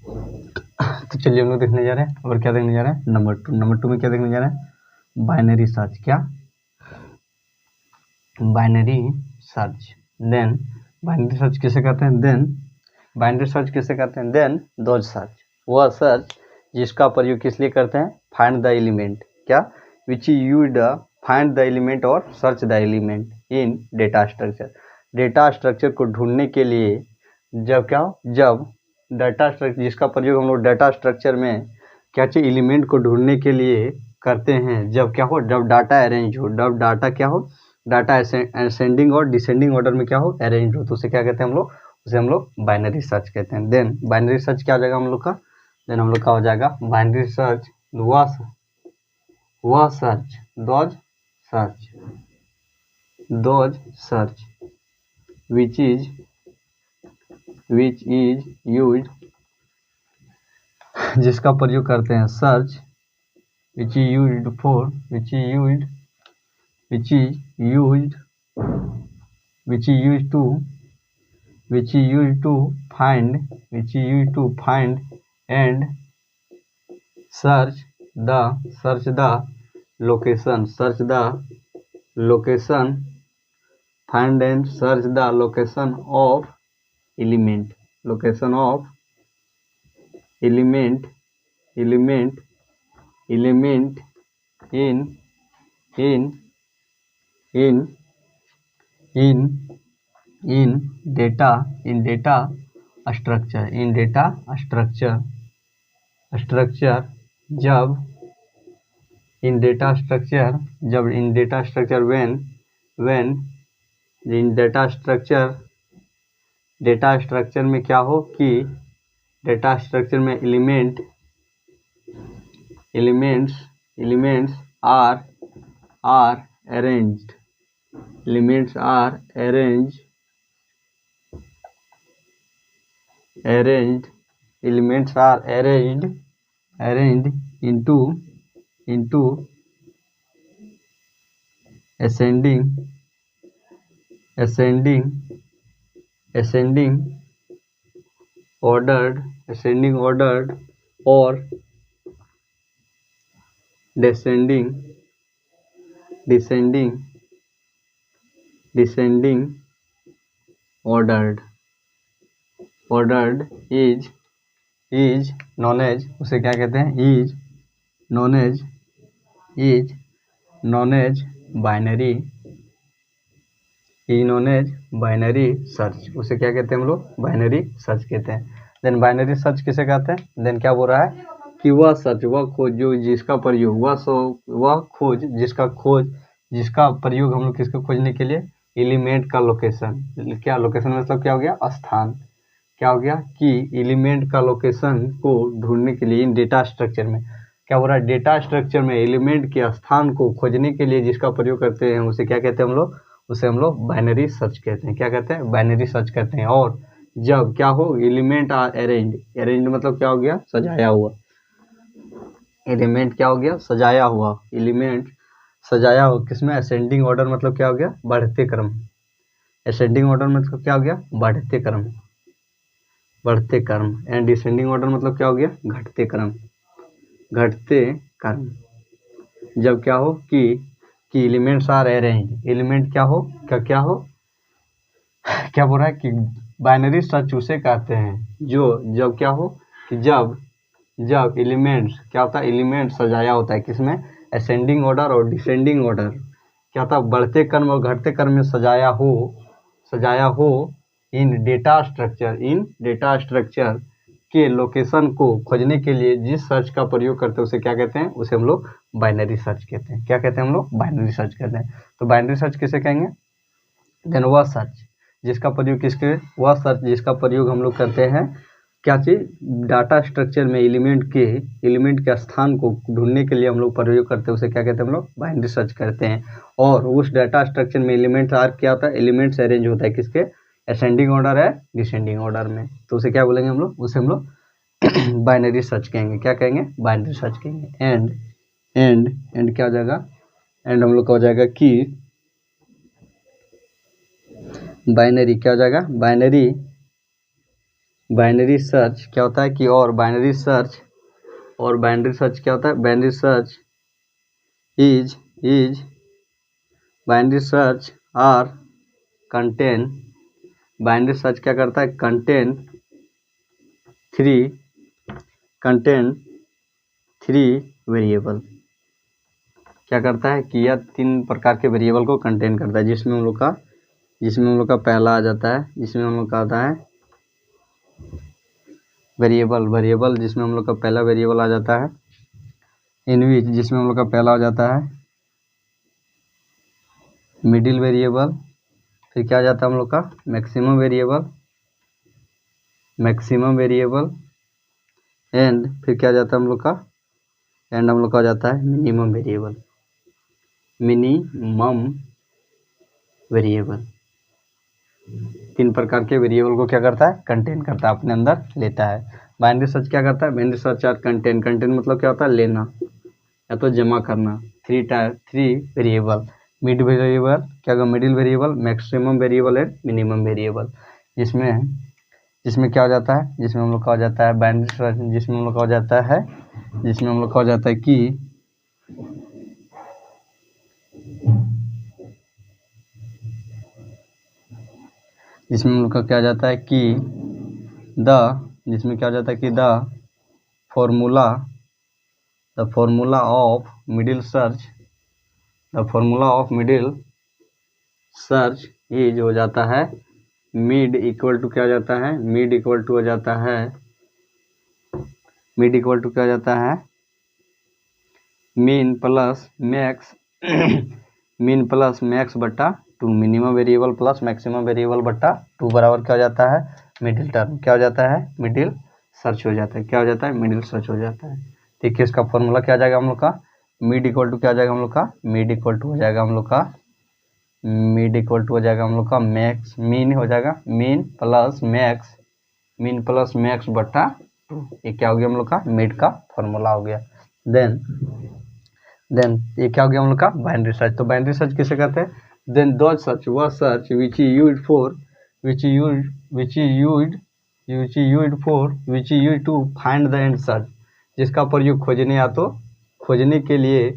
तो चलिए हम लोग देखने जा रहे हैं, और क्या देखने जा रहे हैं, नंबर टू में क्या देखने जा रहे हैं, बाइनरी सर्च। क्या? Binary search. Then binary search किसे कहते हैं? देन दोज सर्च, वह सर्च जिसका प्रयोग किस लिए करते हैं? Find the element. क्या? Which used find the element और search the element in data structure. Data structure को ढूंढने के लिए जब डाटा स्ट्रक्चर जिसका प्रयोग हम लोग डाटा स्ट्रक्चर में क्या चाहिए, एलिमेंट को ढूंढने के लिए करते हैं, जब डाटा अरेंज हो, जब डाटा क्या हो, डाटा असेंडिंग और डिसेंडिंग ऑर्डर में क्या हो, अरेंज हो, तो उसे क्या कहते हैं हम लोग? उसे हम लोग बाइनरी सर्च कहते हैं। देन बाइनरी सर्च क्या हो जाएगा हम लोग का? देन हम लोग का हो जाएगा बाइनरी सर्च वह search those search which is used, जिसका प्रयोग करते हैं, search which is used to find and search the location find and search the location of element in data structure जब in data structure when in data structure में क्या हो कि data structure में elements are arranged into ascending ordered or descending ordered is known as, उसे क्या कहते हैं, is known as binary search, उसे क्या कहते हैं हम लोग? बाइनरी सर्च कहते हैं। देन बाइनरी सर्च किसे कहते हैं? देन क्या बोल रहा है कि वह खोज जो जिसका प्रयोग जिसका प्रयोग हम लोग किसको खोजने के लिए? एलिमेंट का लोकेशन। क्या लोकेशन मतलब क्या हो गया? स्थान। क्या हो गया कि एलिमेंट का लोकेशन को ढूंढने के लिए इन डेटा स्ट्रक्चर में क्या हो रहा है? डेटा स्ट्रक्चर में एलिमेंट के स्थान को खोजने के लिए जिसका प्रयोग करते हैं, उसे क्या कहते हैं हम लोग? उसे हम लोग बाइनरी सर्च कहते हैं। क्या कहते हैं? बाइनरी सर्च कहते हैं। और जब क्या हो, एलिमेंट आर अरेंज्ड मतलब क्या हो गया? सजाया हुआ। एलिमेंट क्या हो गया? सजाया हुआ। एलिमेंट सजाया हुआ किसमें? असेंडिंग ऑर्डर मतलब क्या हो गया? बढ़ते क्रम। असेंडिंग ऑर्डर मतलब क्या हो गया? बढ़ते क्रम। एंड डिसेंडिंग ऑर्डर मतलब क्या हो गया? घटते क्रम। जब क्या हो कि एलिमेंट्स आर अरेंज्ड, एलिमेंट क्या हो क्या बोल रहा है कि बाइनरी सर्च उसे कहते हैं जब क्या हो कि जब एलिमेंट्स क्या होता है? एलिमेंट सजाया होता है किसमें? असेंडिंग ऑर्डर और डिसेंडिंग ऑर्डर। क्या होता है? बढ़ते क्रम और घटते क्रम में सजाया हो इन डेटा स्ट्रक्चर के लोकेशन को खोजने के लिए जिस सर्च का प्रयोग करते हैं, उसे क्या कहते हैं? उसे हम लोग बाइनरी सर्च कहते हैं। क्या कहते हैं हम लोग? बाइनरी सर्च कहते हैं। तो बाइनरी सर्च किसे कहेंगे? देन वह सर्च जिसका प्रयोग हम लोग करते हैं क्या चीज? डाटा स्ट्रक्चर में एलिमेंट के स्थान को ढूंढने के लिए हम लोग प्रयोग करते हैं, उसे क्या कहते हैं हम लोग? बाइनरी सर्च करते हैं। और उस डाटा स्ट्रक्चर में एलिमेंट्स क्या होता है? एलिमेंट्स अरेंज होता है किसके? असेंडिंग ऑर्डर है, डिसेंडिंग ऑर्डर में। तो उसे क्या बोलेंगे हम लोग? उसे हम लोग बाइनरी सर्च कहेंगे। क्या कहेंगे? बाइनरी सर्च कहेंगे। एंड क्या हो जाएगा? एंड हम लोग का हो जाएगा कि बाइनरी क्या हो जाएगा? बाइनरी सर्च क्या होता है कि और बाइनरी सर्च क्या होता है, binary search is binary search are contain, binary search क्या करता है, कंटेन थ्री वेरिएबल, क्या करता है कि यह 3 प्रकार के वेरिएबल को कंटेन करता है, जिसमें हम लोग का पहला आ जाता है, जिसमें हम लोग का आता है वेरिएबल, जिसमें हम लोग का पहला वेरिएबल आ जाता है इनविच, जिसमें हम लोग का पहला आ जाता है मिडिल वेरिएबल, फिर क्या आ जाता है हम लोग का मैक्सिमम वेरिएबल एंड फिर क्या आ जाता है हम लोग का आ जाता है मिनिमम वेरिएबल। 3 प्रकार के वेरिएबल को क्या करता है, कंटेन करता है, अपने अंदर लेता है। बाइनरी सर्च क्या करता है, बाइनरी सर्च आर कंटेन मतलब क्या होता है, लेना या तो जमा करना। 3 वेरिएबल, मिड वेरिएबल क्या होगा, middle variable, maximum variable and minimum variable, जिसमें क्या हो जाता है, जिसमें हम लोग का हो जाता है बाइनरी सर्च, जिसमें हम लोग का हो जाता है कि जिसमें हम लोग का क्या जाता है कि जिसमें क्या हो जाता है कि the formula of middle search is हो जाता है मिड इक्वल टू क्या हो जाता है, मिड इक्वल टू क्या हो जाता है मीन प्लस मैक्स बट्टा 2, minimum variable plus maximum variable बट्टा 2 बराबर क्या हो जाता है, मिडिल टर्म क्या हो जाता है, मिडिल सर्च हो जाता है, क्या हो जाता है, मिडिल सर्च हो जाता है। देखिए इसका फॉर्मूला क्या आ जाएगा हम लोग का, मिड इक्वल टू क्या आ जाएगा हम लोग का, मिड इक्वल टू हो जाएगा हम लोग का मैक्स, मीन हो जाएगा मीन प्लस मैक्स बट्टा 2, ये क्या हो गया हम लोग का मिड का फॉर्मूला हो गया। देन ये क्या हो गया हम लोग का बाइनरी सर्च। तो बाइनरी सर्च किसे कहते हैं, देन दो सर्च वह search which is used to find the end search, जिसका प्रयोग खोजने के लिए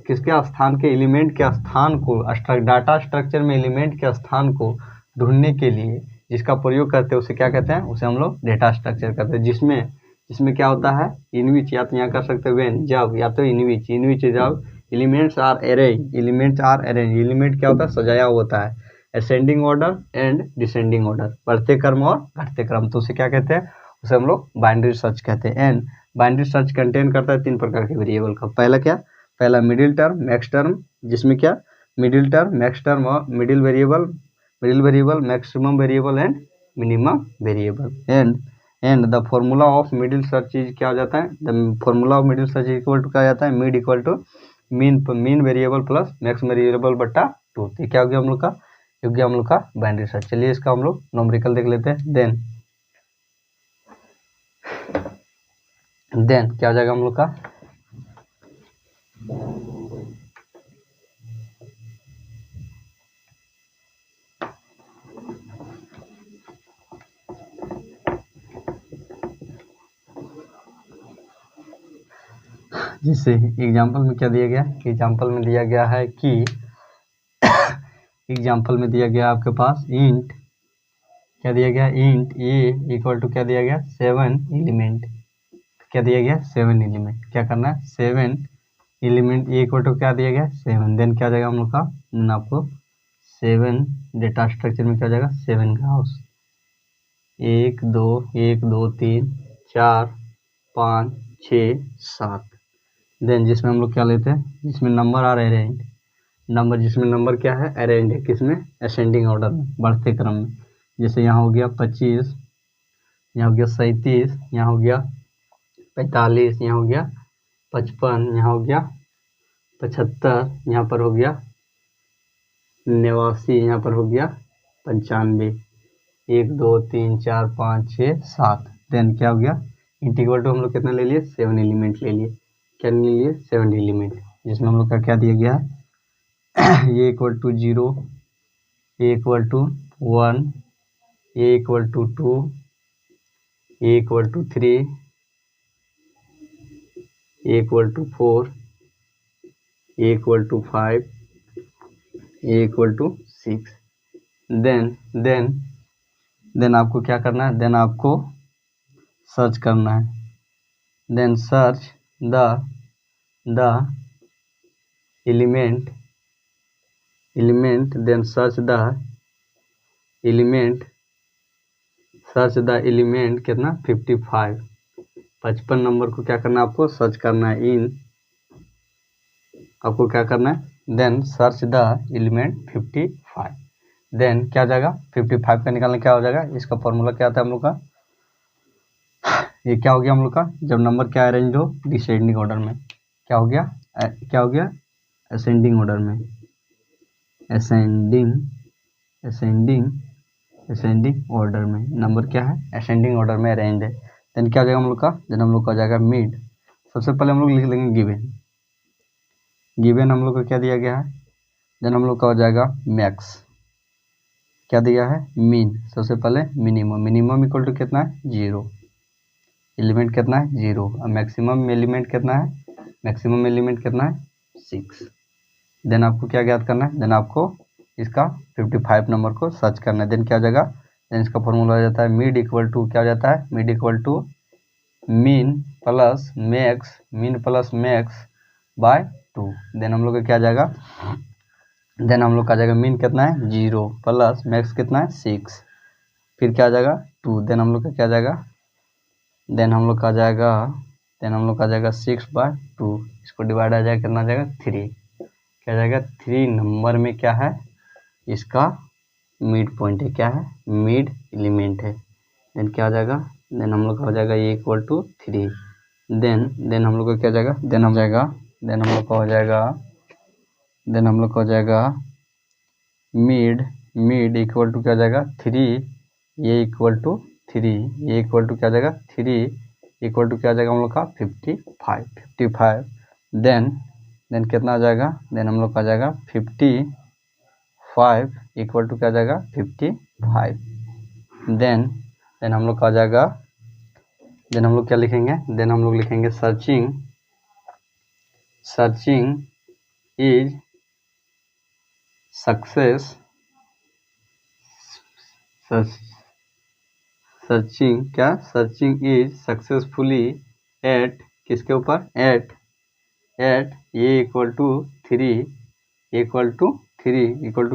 किसके स्थान के एलिमेंट के स्थान को डाटा स्ट्रक्चर में एलिमेंट के स्थान को ढूंढने के लिए जिसका प्रयोग करते हैं उसे क्या कहते हैं, उसे हम लोग डेटा स्ट्रक्चर कहते हैं। जिसमें क्या होता है इनविच, या तो यहाँ कर सकते हैं व्हेन जब, या तो इनविच जब एलिमेंट्स आर अरेंज, एलिमेंट क्या होता है सजाया होता है, ascending order and descending order, बढ़ते क्रम और घटते क्रम, तो उसे क्या कहते हैं, उसे हम लोग बाइनरी सर्च कहते हैं। एंड बाइनरी सर्च कंटेन करता है 3 प्रकार के वेरिएबल का। पहला मिडिल टर्म मैक्स टर्म, जिसमें क्या मिडिल टर्म मैक्स टर्म और middle variable maximum variable and minimum variable. And the formula of middle search is क्या हो जाता है, the formula of middle search equal to क्या जाता है, mid equal to mean variable plus max variable बट्टा 2, क्या हो गया हम लोग का बाइनरी सर्च। चलिए इसका हम लोग न्यूमेरिकल देख लेते हैं। देन क्या हो जाएगा हम लोग का, जिससे एग्जाम्पल में क्या दिया गया, एग्जाम्पल में दिया गया है कि आपके पास इंट क्या दिया गया, इंट ए इक्वल टू क्या दिया गया 7 एलिमेंट, क्या दिया गया 7 एलिमेंट, क्या करना है 7 एलिमेंट, ए इक्वल टू क्या दिया गया 7, देन क्या जाएगा हम लोग का आपको 7 डेटा स्ट्रक्चर में क्या जाएगा 7 ग्राफ्स, 1 2 3 4 5 6 7, देन जिसमें हम लोग क्या लेते हैं, जिसमें नंबर आ रहे हैं जिसमें नंबर क्या है अरेंज है, किसमें असेंडिंग ऑर्डर में, बढ़ते क्रम में, जैसे यहाँ हो गया 25, यहाँ हो गया 37, यहाँ हो गया 45, यहाँ हो गया 55, यहाँ हो गया 75, यहाँ पर हो गया 89, यहाँ पर हो गया 95, 1 2 3 4 5 6 7, देन क्या हो गया इंटीग्रल टू हम लोग कितना ले लिए 7 एलिमेंट ले लिए, क्या ले लिए 7 एलिमेंट, जिसमें हम लोग का क्या दिया गया है a equal to 0, a equal to 1, a equal to 2, a equal to 3, a equal to 4, a equal to 5, a equal to 6। Then आपको क्या करना है, देन आपको सर्च करना है, then search the element, then search the element कितना 55, 55 number को क्या करना है, आपको सर्च करना है आपको क्या करना है, देन सर्च द एलिमेंट 55। देन क्या हो जाएगा, 55 का निकालना क्या हो जाएगा, इसका फॉर्मूला क्या आता है हम लोग का, ये क्या हो गया हम लोग का, जब नंबर क्या अरेंज हो डिसेंडिंग ऑर्डर में, क्या हो गया असेंडिंग ऑर्डर में, असेंडिंग ऑर्डर में नंबर क्या है, असेंडिंग ऑर्डर में अरेंज है। देन क्या हो जाएगा हम लोग का, देन हम लोग का हो जाएगा मिड। सबसे पहले हम लोग लिख लेंगे गिवन हम लोग को क्या दिया गया है, देन हम लोग का हो जाएगा मैक्स, क्या दिया है मीन। सबसे पहले मिनिमम इक्वल टू कितना है 0, एलिमेंट कितना है 0, और मैक्सिमम एलिमेंट कितना है 6। देन आपको क्या ज्ञात करना है, देन आपको इसका 55 नंबर को सर्च करना है। देन क्या हो जाएगा, देन इसका फॉर्मूला हो जाता है मिड इक्वल टू, क्या हो जाता है mid equal to mean plus max by 2। Then हम लोग का क्या आ जाएगा, देन हम लोग का आ जाएगा मीन कितना है 0 प्लस मैक्स कितना है 6, फिर क्या आ जाएगा 2। देन हम लोग का क्या आ जाएगा, देन हम लोग का आ जाएगा 6/2, इसको डिवाइड आ जाएगा कितना आ जाएगा 3, क्या आ जाएगा 3 नंबर में क्या है, इसका मिड पॉइंट है, क्या है मिड एलिमेंट है। देन क्या आ जाएगा, देन हम लोग का हो जाएगा ए इक्वल टू 3। देन हम लोग का क्या जाएगा, देन हम लोग का हो जाएगा मिड इक्वल टू क्या जाएगा 3, a equal to 3, a equal to क्या जाएगा 3 इक्वल टू क्या जाएगा हम लोग का 55। देन कितना आ जाएगा, देन हम लोग का आ जाएगा 55 इक्वल टू क्या जाएगा 55। देन हम लोग का आ जाएगा, देन हम लोग क्या लिखेंगे, देन हम लोग लिखेंगे searching is success, searching is successfully at किसके ऊपर, at A equal to 3 equal to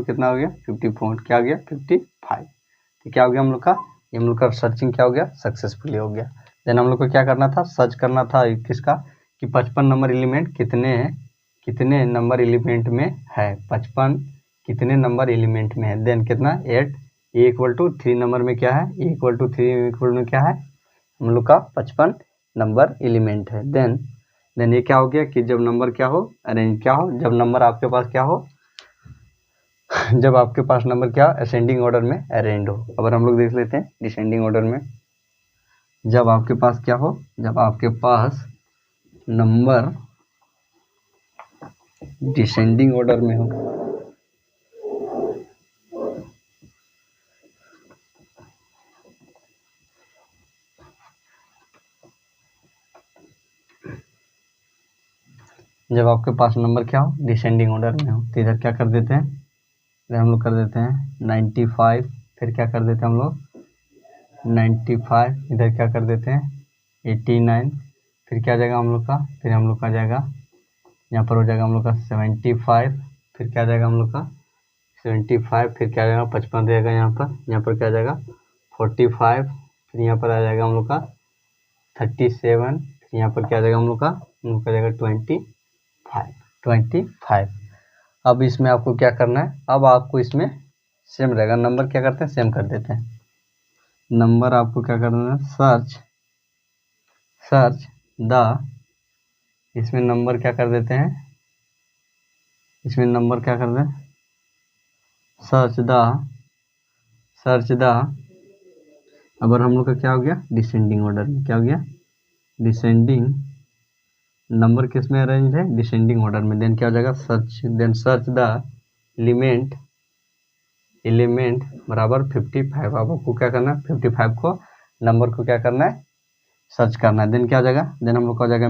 कितना हो गया 54, क्या हो गया 55। तो क्या हो गया हम लोग का, हम लोग का सर्चिंग क्या हो गया सक्सेसफुली हो गया। देन हम लोग को क्या करना था, सर्च करना था किसका, कि 55 नंबर एलिमेंट कितने नंबर एलिमेंट में है, 55 कितने नंबर एलिमेंट में है। देन कितना 8, ए इक्वल टू 3 नंबर में क्या है, ए इक्वल टू 3 इक्वल में क्या है हम लोग का 55 नंबर एलिमेंट है। देन ये क्या हो गया कि जब नंबर क्या हो अरेंज, क्या हो जब नंबर आपके पास क्या हो, जब आपके पास नंबर क्या असेंडिंग ऑर्डर में अरेंज हो। अगर हम लोग देख लेते हैं डिसेंडिंग ऑर्डर में, जब आपके पास क्या हो, जब आपके पास नंबर डिसेंडिंग ऑर्डर में हो, जब आपके पास नंबर क्या हो डिसेंडिंग ऑर्डर में हो, तो इधर क्या कर देते हैं, इधर हम लोग कर देते हैं 95, फिर क्या कर देते हैं हम लोग 95, इधर क्या कर देते हैं 89, फिर क्या आ जाएगा हम लोग का, फिर हम लोग का आ जाएगा यहाँ पर हो जाएगा हम लोग का 75, फिर क्या आ जाएगा हम लोग का 75, फिर क्या आ जाएगा 55 रहेगा यहाँ पर क्या आ जाएगा 45, फिर यहाँ पर आ जाएगा हम लोग का 37, फिर यहाँ पर क्या आ जाएगा हम लोग का आ जाएगा 25। अब इसमें आपको क्या करना है, अब आपको इसमें सेम रहेगा, नंबर क्या करते हैं सेम कर देते हैं, नंबर आपको क्या करना है सर्च द, इसमें नंबर क्या कर देते हैं, इसमें नंबर क्या कर दें सर्च द, अब हम लोग का क्या हो गया डिसेंडिंग ऑर्डर में, क्या हो गया डिसेंडिंग, नंबर किस में अरेंज है डिसेंडिंग ऑर्डर में। देन क्या हो जाएगा सर्च द एलिमेंट बराबर 55। अब आपको क्या करना है 55 को नंबर को क्या करना है, सर्च करना है। देन क्या हो जाएगा, देन हम लोग का हो जाएगा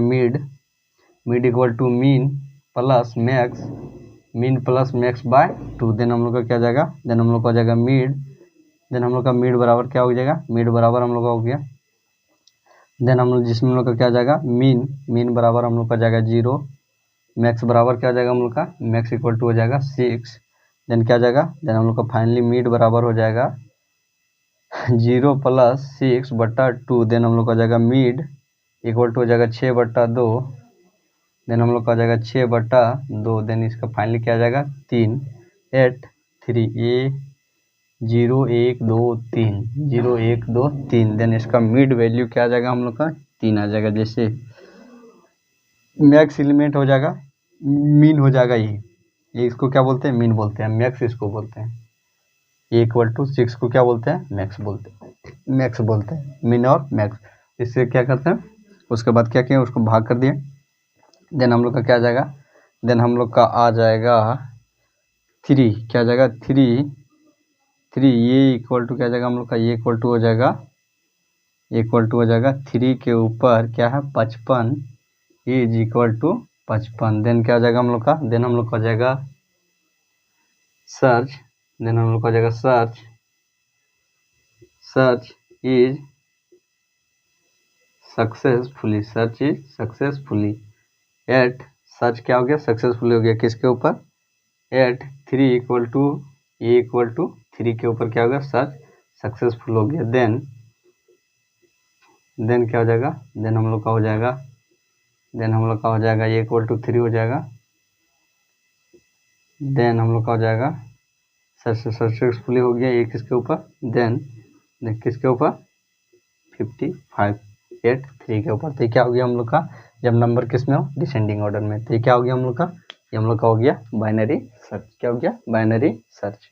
mid equal to mean plus max by 2। Then हम लोग का क्या जाएगा, देन हम लोग का हो जाएगा देन हम लोग का मिड बराबर क्या हो जाएगा, मिड बराबर हम लोग का हो गया। देन हम लोग जिसमें हम लोग का क्या जाएगा, मीन बराबर हम लोग का जाएगा 0। मैक्स बराबर क्या हो जाएगा हम लोग का, मैक्स इक्वल टू हो जाएगा 6। देन क्या जाएगा, देन हम लोग का फाइनली मिड बराबर हो जाएगा 0 + 6/2। देन हम लोग का हो जाएगा मिड इक्वल टू हो जाएगा 6/2। देन हम लोग का हो जाएगा 6/2। देन इसका फाइनली क्या आ जाएगा 3 8 3 ये 0 1 2 3 0 1 2 3। देन इसका मिड वैल्यू क्या आ जाएगा हम लोग का 3 आ जाएगा। जैसे मैक्स एलिमेंट हो जाएगा, मीन हो जाएगा ये इसको क्या बोलते हैं, मीन बोलते हैं, मैक्स इसको बोलते हैं। ए इक्वल टू 6 को क्या बोलते हैं, मैक्स बोलते हैं, मीन और मैक्स। इससे क्या करते हैं, उसके बाद क्या किया, उसको भाग कर दिए। देन हम लोग का क्या आ जाएगा, देन हम लोग का आ जाएगा 3, क्या आ जाएगा 3 ये इक्वल टू क्या आ जाएगा हम लोग का, ये इक्वल टू हो जाएगा 3 के ऊपर क्या है 55 इज इक्वल टू 55। देन क्या आ जाएगा हम लोग का, देन हम लोग का हो जाएगा सर्च। देन हम लोग का हो जाएगा search is successfully at, search क्या हो गया, सक्सेसफुली हो गया किसके ऊपर, at 3 equal to A equal to 3 के ऊपर क्या हो गया, सर्च सक्सेसफुल हो गया। देन क्या हो जाएगा, देन हम लोग का हो जाएगा ए इक्वल टू 3 हो जाएगा। देन हम लोग का हो जाएगा सक्सेसफुली हो गया ये किसके ऊपर, देन किसके ऊपर 55 8 3 के ऊपर। तो क्या हो गया हम लोग का, जब नंबर किस में हो, डिसेंडिंग ऑर्डर में। तो क्या हो गया हम लोग का, ये हम लोग का हो गया बाइनरी सर्च। क्या हो गया, बाइनरी सर्च।